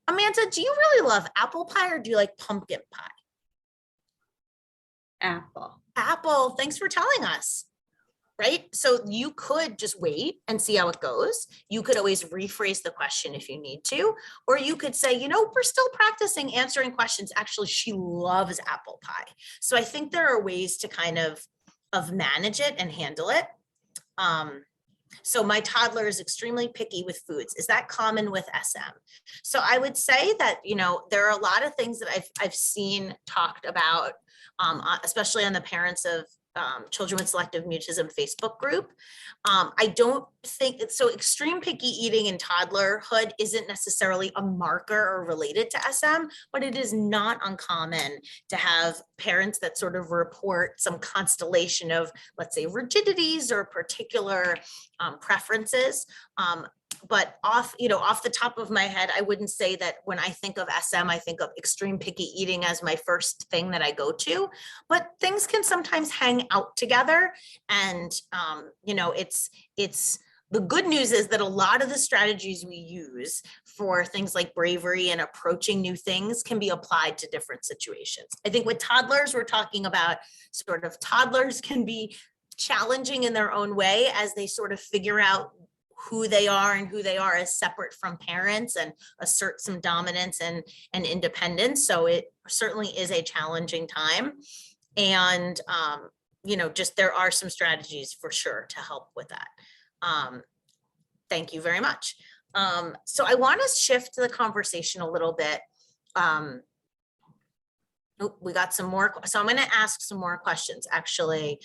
Amanda, do you really love apple pie or do you like pumpkin pie? Apple. Apple, thanks for telling us. Right? So you could just wait and see how it goes. You could always rephrase the question if you need to, or you could say, we're still practicing answering questions. Actually, she loves apple pie. So I think there are ways to kind of manage it and handle it. So my toddler is extremely picky with foods. Is that common with SM? So I would say that, there are a lot of things that I've seen talked about, especially on the parents of Children with Selective Mutism Facebook group. I don't think so. Extreme picky eating in toddlerhood isn't necessarily a marker or related to SM, but it is not uncommon to have parents that sort of report some constellation of, let's say, rigidities or particular preferences. But off the top of my head, I wouldn't say that when I think of SM, I think of extreme picky eating as my first thing that I go to, but things can sometimes hang out together. And, it's the good news is that a lot of the strategies we use for things like bravery and approaching new things can be applied to different situations. I think with toddlers, we're talking about sort of toddlers can be challenging in their own way as they sort of figure out who they are and who they are as separate from parents and assert some dominance and independence. So it certainly is a challenging time. And, just there are some strategies for sure to help with that. Thank you very much. So I want to shift the conversation a little bit. We got some more. So I'm going to ask some more questions actually.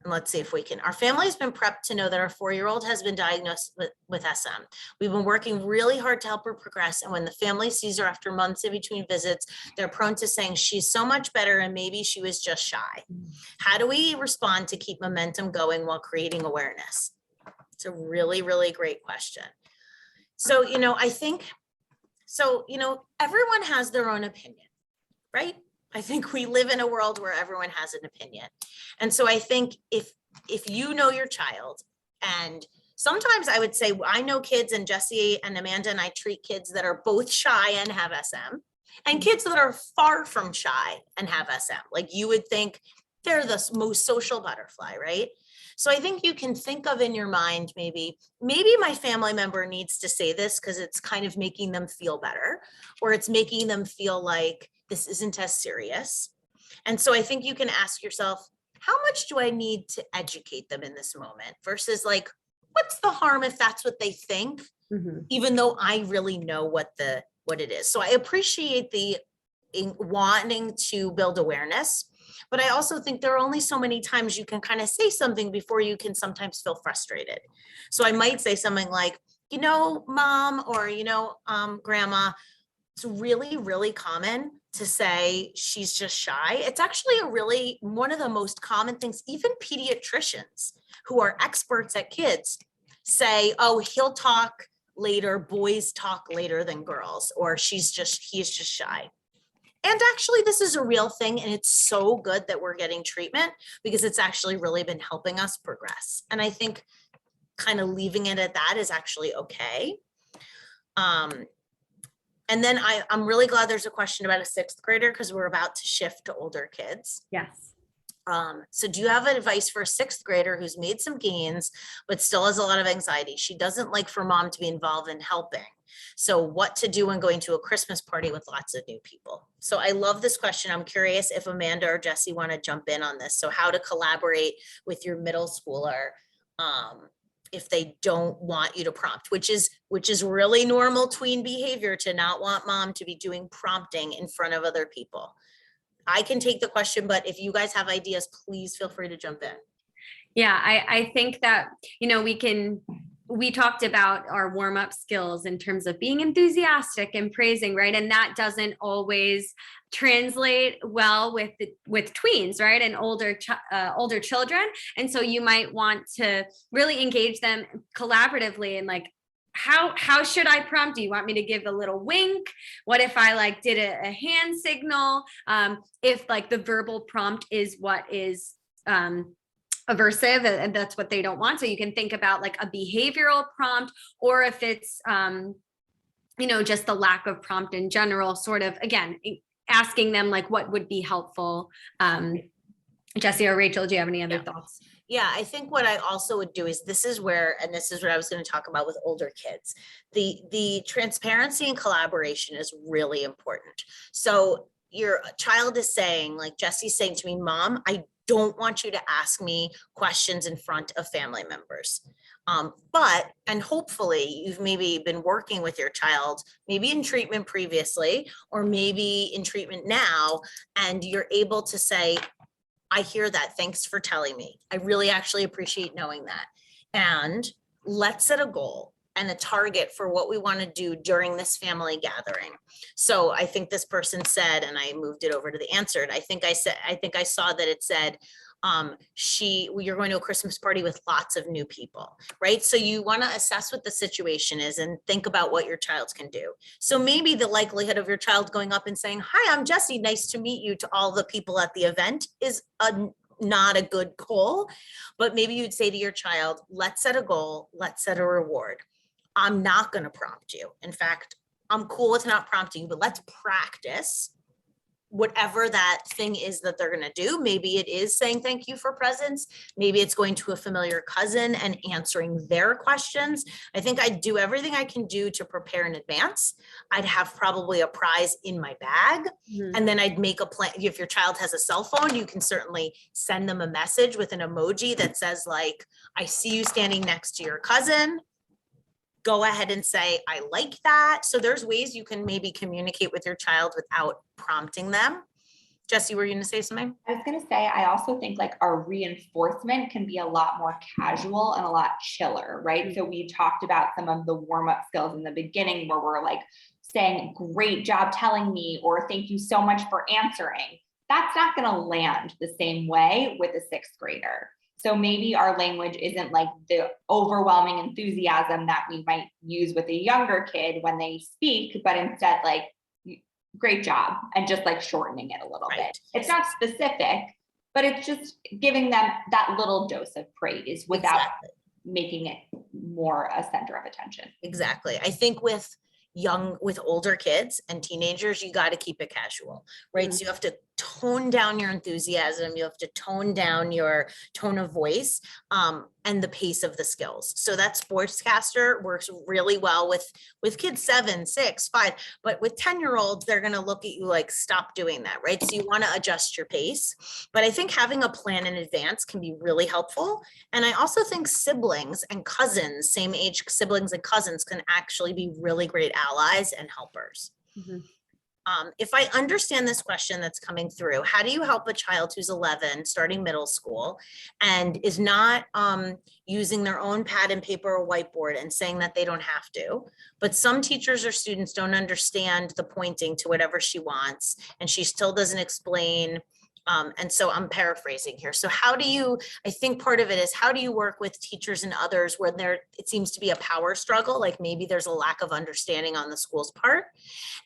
And let's see if we can. Our family has been prepped to know that our 4-year-old has been diagnosed with SM. We've been working really hard to help her progress. And when the family sees her after months in between visits, they're prone to saying she's so much better and maybe she was just shy. How do we respond to keep momentum going while creating awareness? It's a really, really great question. So, I think, everyone has their own opinion, right? I think we live in a world where everyone has an opinion. And so I think if you know your child, and sometimes I would say, I know kids, and Jesse and Amanda and I treat kids that are both shy and have SM, and kids that are far from shy and have SM. Like you would think they're the most social butterfly, right? So I think you can think of in your mind, maybe my family member needs to say this because it's kind of making them feel better, or it's making them feel like this isn't as serious. And so I think you can ask yourself, how much do I need to educate them in this moment versus like, what's the harm if that's what they think, even though I really know what it is. So I appreciate the wanting to build awareness, but I also think there are only so many times you can kind of say something before you can sometimes feel frustrated. So I might say something like, mom, or, grandma, it's really, really common to say she's just shy. It's actually one of the most common things. Even pediatricians who are experts at kids say, oh, he'll talk later, boys talk later than girls, or he's just shy. And actually, this is a real thing, and it's so good that we're getting treatment because it's actually really been helping us progress. And I think kind of leaving it at that is actually okay. And then I'm really glad there's a question about a 6th grader because we're about to shift to older kids. Yes. So do you have advice for a 6th grader who's made some gains, but still has a lot of anxiety? She doesn't like for mom to be involved in helping. So what to do when going to a Christmas party with lots of new people? So I love this question. I'm curious if Amanda or Jesse want to jump in on this. So how to collaborate with your middle schooler if they don't want you to prompt, which is really normal tween behavior to not want mom to be doing prompting in front of other people. I can take the question, but if you guys have ideas, please feel free to jump in. Yeah, I think that, we talked about our warm-up skills in terms of being enthusiastic and praising, right? And that doesn't always translate well with tweens, right? And older children. And so you might want to really engage them collaboratively and like, how should I prompt? Do you want me to give a little wink? What if I did a hand signal? If the verbal prompt is what is aversive and that's what they don't want. So you can think about a behavioral prompt, or if it's, just the lack of prompt in general, sort of, again, asking them what would be helpful. Jesse or Rachel, do you have any other thoughts? Yeah, I think what I also would do is this is what I was going to talk about with older kids. The transparency and collaboration is really important. So your child is saying, like Jesse's saying to me, Mom, I don't want you to ask me questions in front of family members. And hopefully you've maybe been working with your child, maybe in treatment previously, or maybe in treatment now, and you're able to say, I hear that. Thanks for telling me. I really actually appreciate knowing that. And let's set a goal and a target for what we want to do during this family gathering. So I think this person said, and I moved it over to the answered. I think I saw that it said, you're going to a Christmas party with lots of new people, right? So you want to assess what the situation is and think about what your child can do. So maybe the likelihood of your child going up and saying, hi, I'm Jesse, nice to meet you, to all the people at the event is not a good goal, but maybe you'd say to your child, let's set a goal, let's set a reward. I'm not going to prompt you. In fact, I'm cool with not prompting you, but let's practice whatever that thing is that they're going to do. Maybe it is saying thank you for presents. Maybe it's going to a familiar cousin and answering their questions. I think I'd do everything I can do to prepare in advance. I'd have probably a prize in my bag. Mm-hmm. And then I'd make a plan. If your child has a cell phone, you can certainly send them a message with an emoji that says I see you standing next to your cousin. Go ahead and say, I like that. So there's ways you can maybe communicate with your child without prompting them. Jesse, were you going to say something? I was going to say, I also think our reinforcement can be a lot more casual and a lot chiller, right? Mm-hmm. So we talked about some of the warm-up skills in the beginning where we're saying, great job telling me, or thank you so much for answering. That's not going to land the same way with a 6th grader. So maybe our language isn't the overwhelming enthusiasm that we might use with a younger kid when they speak, but instead great job, and just shortening it a little bit. It's not specific, but it's just giving them that little dose of praise without making it more a center of attention. Exactly. I think with older kids and teenagers, you got to keep it casual, right? Mm-hmm. So you have to tone down your enthusiasm, you have to tone down your tone of voice, and the pace of the skills. So that sportscaster works really well with kids 7, 6, 5, but with 10-year-olds, they're going to look at you like, stop doing that, right? So you want to adjust your pace. But I think having a plan in advance can be really helpful. And I also think siblings and cousins, same age siblings and cousins, can actually be really great allies and helpers. Mhm. If I understand this question that's coming through, how do you help a child who's 11, starting middle school, and is not using their own pad and paper or whiteboard and saying that they don't have to? But some teachers or students don't understand the pointing to whatever she wants, and she still doesn't explain. And so I'm paraphrasing here. So how do you, I think part of it is, how do you work with teachers and others where it seems to be a power struggle, like maybe there's a lack of understanding on the school's part?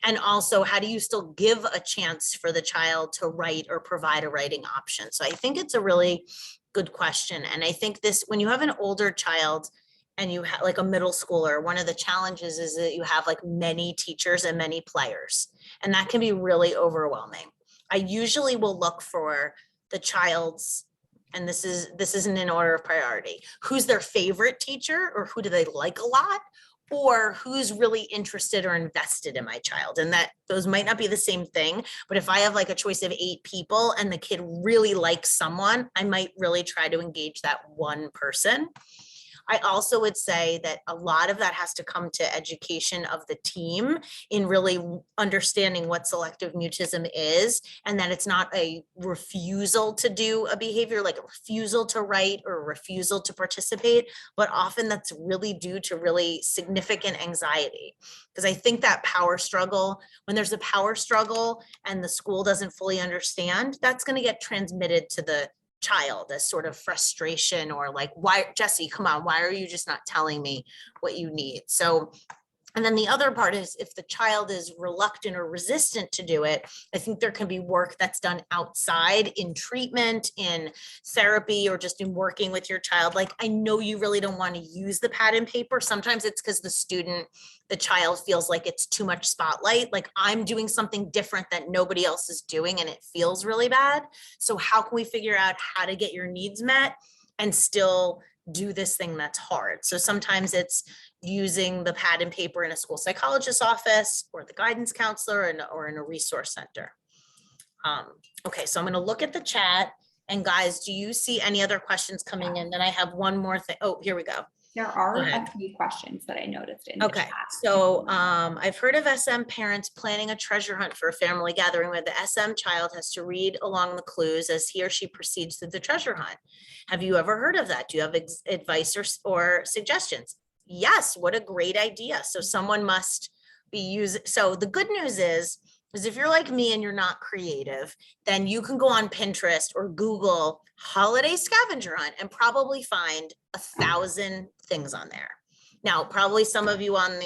And also, how do you still give a chance for the child to write or provide a writing option? So I think it's a really good question. And I think this, when you have an older child and you have like a middle schooler, one of the challenges is that you have like many teachers and many players, and that can be really overwhelming. I usually will look for the child's, and this isn't in order of priority, who's their favorite teacher, or who do they like a lot, or who's really interested or invested in my child. And that those might not be the same thing, but if I have like a choice of 8 people and the kid really likes someone, I might really try to engage that one person. I also would say that a lot of that has to come to education of the team in really understanding what selective mutism is, and that it's not a refusal to do a behavior, like a refusal to write or a refusal to participate, but often that's really due to really significant anxiety. Because I think that power struggle, when there's a power struggle and the school doesn't fully understand, that's going to get transmitted to the child as sort of frustration, or like, why, Jesse, come on, why are you just not telling me what you need? So, and then the other part is, if the child is reluctant or resistant to do it, I think there can be work that's done outside in treatment, in therapy, or just in working with your child. Like, I know you really don't want to use the pad and paper. Sometimes it's because the child feels like it's too much spotlight. Like, I'm doing something different that nobody else is doing and it feels really bad. So how can we figure out how to get your needs met and still do this thing that's hard? So sometimes it's using the pad and paper in a school psychologist's office, or the guidance counselor, or in a resource center. Okay, so I'm going to look at the chat. And guys, do you see any other questions coming in? Then I have one more thing. Oh, here we go. There are a few questions that I noticed in the Okay, chat. so I've heard of SM parents planning a treasure hunt for a family gathering where the SM child has to read along the clues as he or she proceeds through the treasure hunt. Have you ever heard of that? Do you have advice or suggestions? Yes, what a great idea. So someone must be using, so the good news is if you're like me and you're not creative, then you can go on Pinterest or Google holiday scavenger hunt and probably find 1,000 things on there. Now, probably some of you on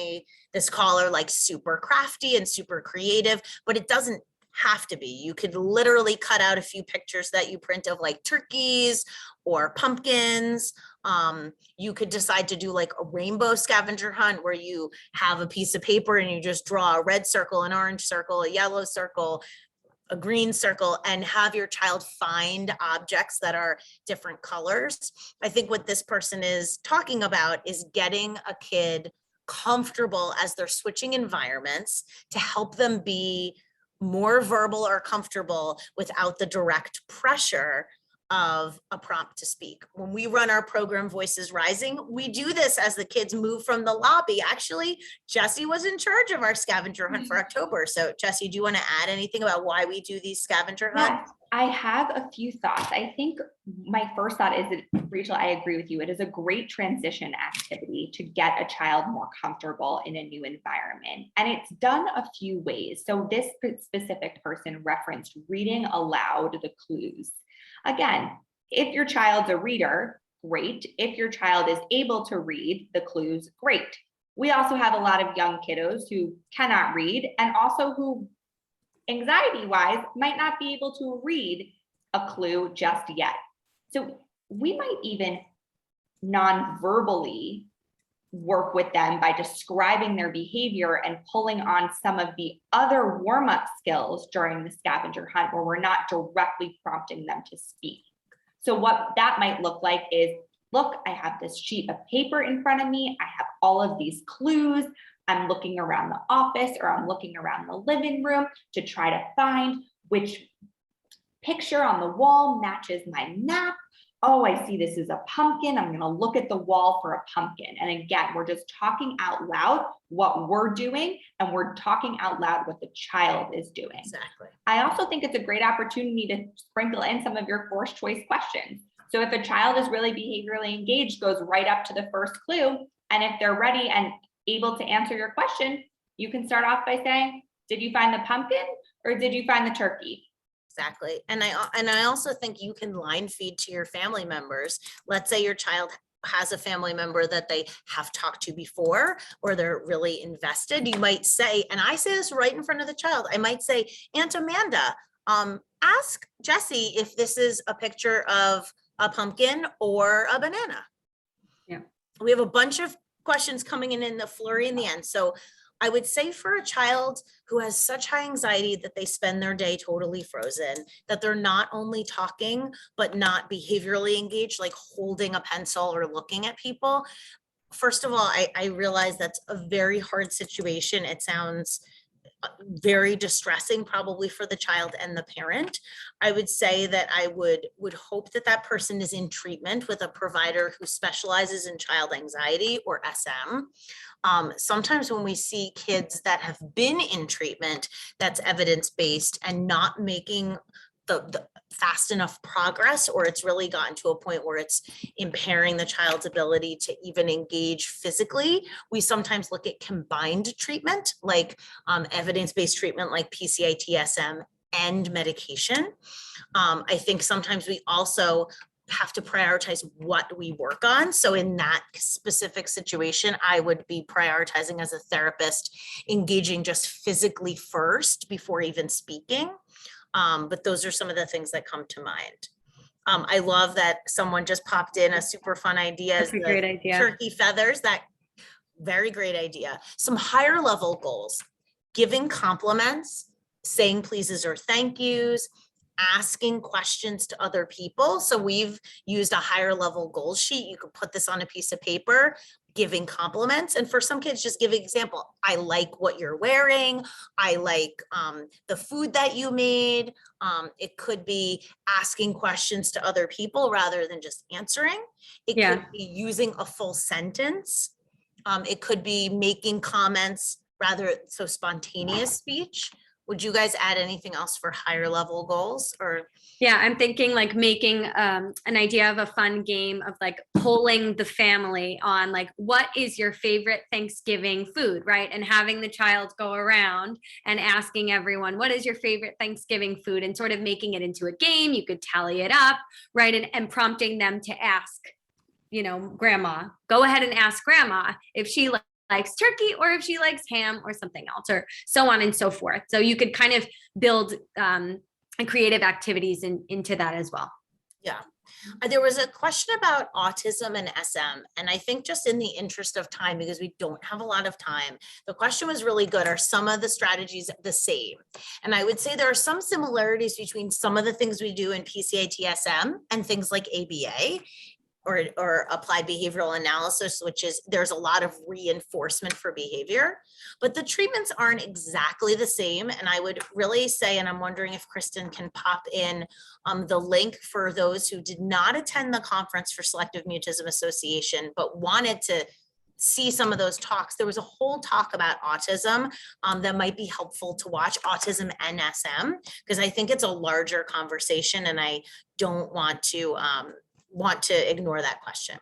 this call are like super crafty and super creative, but it doesn't have to be. You could literally cut out a few pictures that you print of like turkeys or pumpkins. You could decide to do like a rainbow scavenger hunt where you have a piece of paper and you just draw a red circle, an orange circle, a yellow circle, a green circle, and have your child find objects that are different colors. I think what this person is talking about is getting a kid comfortable as they're switching environments to help them be more verbal or comfortable without the direct pressure of a prompt to speak. When we run our program Voices Rising, we do this as the kids move from the lobby. Actually, Jesse was in charge of our scavenger hunt for October. So Jesse, do you want to add anything about why we do these scavenger hunts? Yes, I have a few thoughts. I think my first thought is that, Rachel, I agree with you. It is a great transition activity to get a child more comfortable in a new environment. And it's done a few ways. So this specific person referenced reading aloud the clues. Again, if your child's a reader, great. If your child is able to read the clues, great. We also have a lot of young kiddos who cannot read, and also who, anxiety-wise, might not be able to read a clue just yet. So we might even non-verbally work with them by describing their behavior and pulling on some of the other warm-up skills during the scavenger hunt where we're not directly prompting them to speak. So what that might look like is, look, I have this sheet of paper in front of me. I have all of these clues. I'm looking around the office or I'm looking around the living room to try to find which picture on the wall matches my map. Oh, I see this is a pumpkin. I'm going to look at the wall for a pumpkin. And again, we're just talking out loud what we're doing, and we're talking out loud what the child is doing. Exactly. I also think it's a great opportunity to sprinkle in some of your forced choice questions. So if a child is really behaviorally engaged, goes right up to the first clue. And if they're ready and able to answer your question, you can start off by saying, did you find the pumpkin or did you find the turkey? Exactly. And I also think you can line feed to your family members. Let's say your child has a family member that they have talked to before, or they're really invested. You might say, and I say this right in front of the child, I might say, Aunt Amanda, ask Jessie if this is a picture of a pumpkin or a banana. Yeah. We have a bunch of questions coming in the flurry in the end. So I would say for a child who has such high anxiety that they spend their day totally frozen, that they're not only talking, but not behaviorally engaged, like holding a pencil or looking at people. First of all, I realize that's a very hard situation. It sounds very distressing, probably for the child and the parent. I would say that I would hope that that person is in treatment with a provider who specializes in child anxiety or SM. Sometimes when we see kids that have been in treatment that's evidence-based and not making the fast enough progress, or it's really gotten to a point where it's impairing the child's ability to even engage physically, we sometimes look at combined treatment, like evidence-based treatment like PCIT-SM and medication. I think sometimes we also have to prioritize what we work on. So in that specific situation, I would be prioritizing as a therapist, engaging just physically first before even speaking. But those are some of the things that come to mind. I love that someone just popped in a super fun idea. That's a great idea. Turkey feathers, that very great idea. Some higher level goals, giving compliments, saying pleases or thank yous, asking questions to other people. So we've used a higher level goal sheet. You could put this on a piece of paper, giving compliments. And for some kids, just give an example. I like what you're wearing. I like the food that you made. It could be asking questions to other people rather than just answering. It could be using a full sentence. It could be making comments rather, so spontaneous speech. Would you guys add anything else for higher level goals? Or yeah, I'm thinking like making an idea of a fun game of like polling the family on like, what is your favorite Thanksgiving food, right? And having the child go around and asking everyone, what is your favorite Thanksgiving food? And sort of making it into a game. You could tally it up, right? And prompting them to ask, you know, grandma, go ahead and ask grandma if she likes turkey or if she likes ham or something else, or so on and so forth. So you could kind of build creative activities into that as well. Yeah. There was a question about autism and SM, and I think just in the interest of time, because we don't have a lot of time, the question was really good. Are some of the strategies the same? And I would say there are some similarities between some of the things we do in PCIT-SM and things like ABA. Or applied behavioral analysis, which is there's a lot of reinforcement for behavior, but the treatments aren't exactly the same. And I would really say, and I'm wondering if Kristen can pop in the link for those who did not attend the conference for Selective Mutism Association, but wanted to see some of those talks. There was a whole talk about autism that might be helpful to watch, autism and SM, because I think it's a larger conversation and I don't want to ignore that question.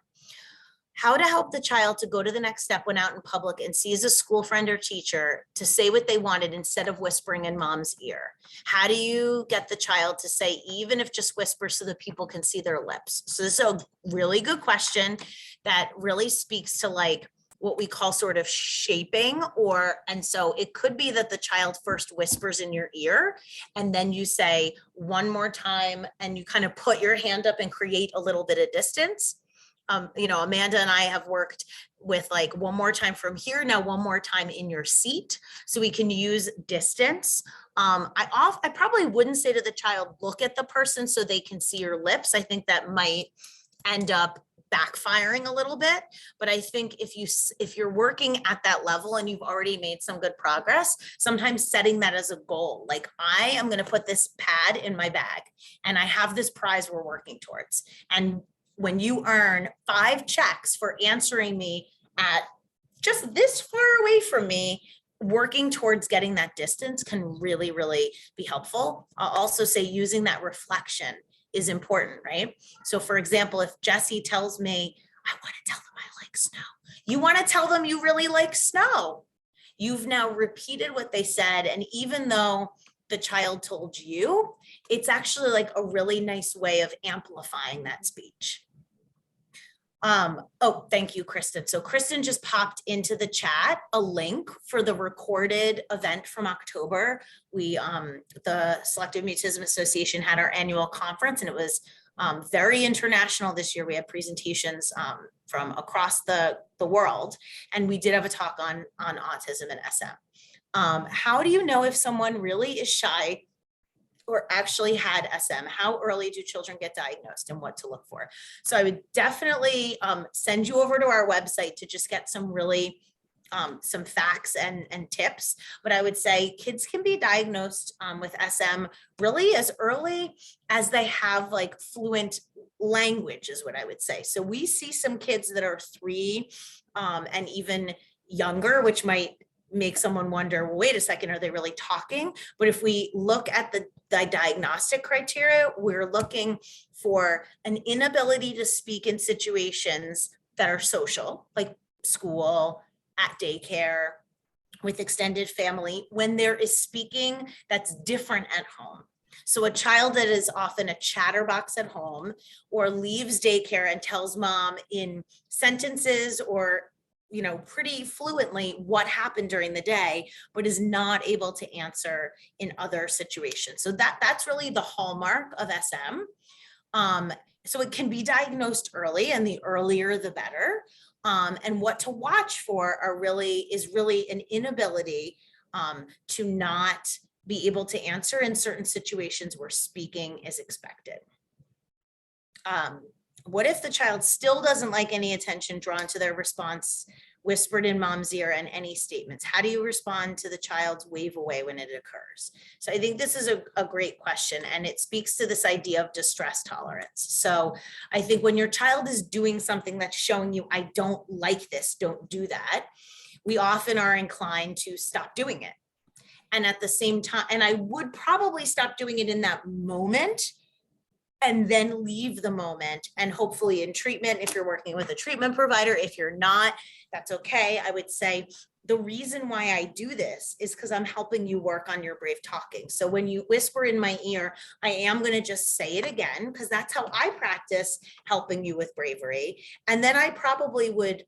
How to help the child to go to the next step when out in public and sees a school friend or teacher to say what they wanted instead of whispering in mom's ear. How do you get the child to say, even if just whisper so that people can see their lips? So this is a really good question that really speaks to like what we call sort of shaping, and so it could be that the child first whispers in your ear and then you say one more time and you kind of put your hand up and create a little bit of distance. Amanda and I have worked with like one more time from here, now one more time in your seat, so we can use distance. I probably wouldn't say to the child, look at the person so they can see your lips. I think that might end up backfiring a little bit. But I think if you're working at that level and you've already made some good progress, sometimes setting that as a goal, like I am going to put this pad in my bag and I have this prize we're working towards. And when you earn 5 checks for answering me at just this far away from me, working towards getting that distance can really, really be helpful. I'll also say using that reflection is important, right? So for example, if Jesse tells me, I want to tell them I like snow, you want to tell them you really like snow. You've now repeated what they said. And even though the child told you, it's actually like a really nice way of amplifying that speech. Oh, thank you, Kristen. So Kristen just popped into the chat a link for the recorded event from October. The Selective Mutism Association had our annual conference, and it was very international this year. We had presentations from across the world, and we did have a talk on autism and SM. How do you know if someone really is shy or actually had SM? How early do children get diagnosed and what to look for? So I would definitely send you over to our website to just get some really some facts and tips. But I would say kids can be diagnosed with SM really as early as they have like fluent language is what I would say. So we see some kids that are 3 and even younger, which might make someone wonder, well, wait a second, are they really talking? But if we look at the diagnostic criteria, we're looking for an inability to speak in situations that are social, like school, at daycare, with extended family, when there is speaking that's different at home. So a child that is often a chatterbox at home or leaves daycare and tells mom in sentences or pretty fluently what happened during the day, but is not able to answer in other situations. So that's really the hallmark of SM. So it can be diagnosed early, and the earlier the better. And what to watch for is really an inability to not be able to answer in certain situations where speaking is expected. What if the child still doesn't like any attention drawn to their response whispered in mom's ear and any statements? How do you respond to the child's wave away when it occurs? So I think this is a great question, and it speaks to this idea of distress tolerance. So I think when your child is doing something that's showing you, I don't like this, don't do that, we often are inclined to stop doing it. And at the same time, and I would probably stop doing it in that moment and then leave the moment, and hopefully in treatment, if you're working with a treatment provider, if you're not, that's okay. I would say the reason why I do this is because I'm helping you work on your brave talking. So when you whisper in my ear, I am going to just say it again, because that's how I practice helping you with bravery. And then I probably would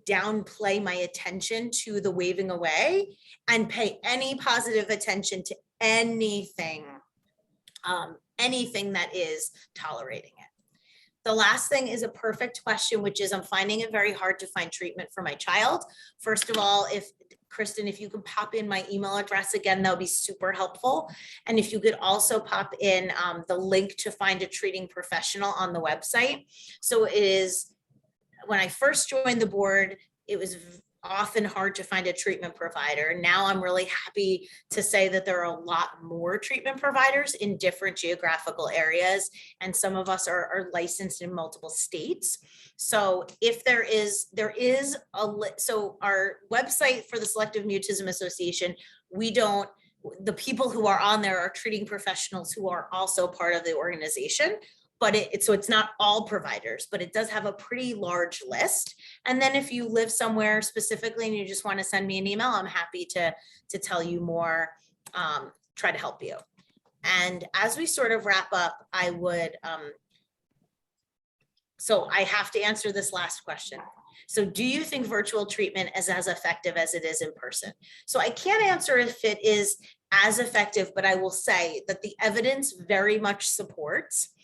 downplay my attention to the waving away and pay any positive attention to anything that is tolerating it. The last thing is a perfect question, which is I'm finding it very hard to find treatment for my child. First of all, Kristen, if you could pop in my email address again, that would be super helpful. And if you could also pop in the link to find a treating professional on the website. So it is, when I first joined the board, it was often hard to find a treatment provider. Now I'm really happy to say that there are a lot more treatment providers in different geographical areas, and some of us are licensed in multiple states. So if so our website for the Selective Mutism Association, the people who are on there are treating professionals who are also part of the organization. But so it's not all providers, but it does have a pretty large list. And then if you live somewhere specifically and you just want to send me an email, I'm happy to tell you more, try to help you. And as we sort of wrap up, I would, so I have to answer this last question. So do you think virtual treatment is as effective as it is in person? So I can't answer if it is as effective, but I will say that the evidence very much supports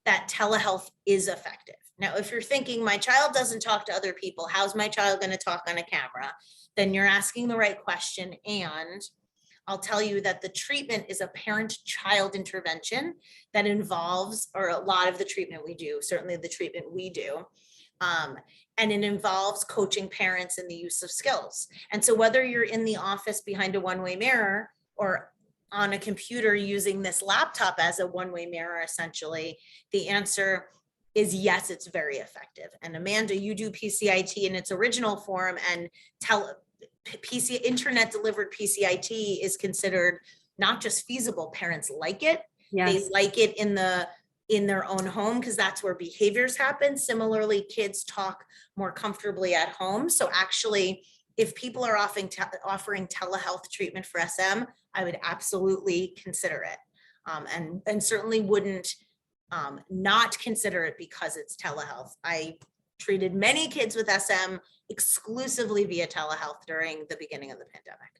that telehealth is effective. Now, if you're thinking my child doesn't talk to other people, how's my child going to talk on a camera? Then you're asking the right question. And I'll tell you that the treatment is a parent-child intervention that involves, or a lot of the treatment we do, certainly the treatment we do, and it involves coaching parents in the use of skills. And so whether you're in the office behind a one-way mirror or on a computer using this laptop as a one-way mirror, essentially, the answer is yes, it's very effective. And Amanda, you do PCIT in its original form, and internet delivered PCIT is considered not just feasible, parents like it. Yes. They like it in their own home because that's where behaviors happen. Similarly, kids talk more comfortably at home. So actually, if people are offering telehealth treatment for SM, I would absolutely consider it, and certainly wouldn't not consider it because it's telehealth. I treated many kids with SM exclusively via telehealth during the beginning of the pandemic.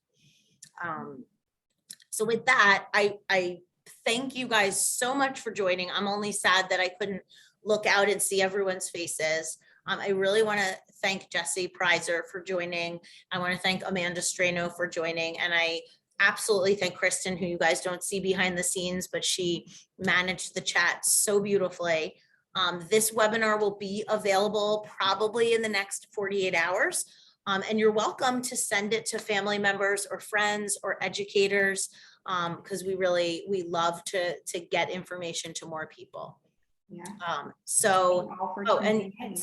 So with that, I thank you guys so much for joining. I'm only sad that I couldn't look out and see everyone's faces. I really want to thank Jesse Prizer for joining. I want to thank Amanda Strano for joining. And I absolutely thank Kristen, who you guys don't see behind the scenes, but she managed the chat so beautifully. This webinar will be available probably in the next 48 hours. And you're welcome to send it to family members or friends or educators, because we love to get information to more people. Yeah. So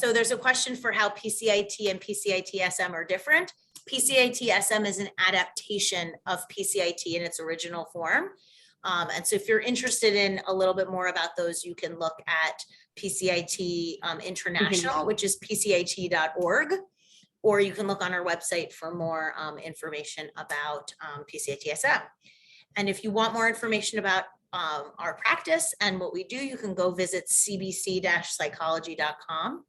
there's a question for how PCIT and PCIT-SM are different. PCIT-SM is an adaptation of PCIT in its original form. And so if you're interested in a little bit more about those, you can look at PCIT International, which is pcit.org, or you can look on our website for more information about PCIT-SM. And if you want more information about our practice and what we do, you can go visit cbc-psychology.com.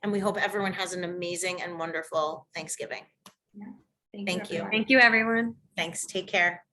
And we hope everyone has an amazing and wonderful Thanksgiving. Yeah. Thank you. Thank you, everyone. Thanks. Take care.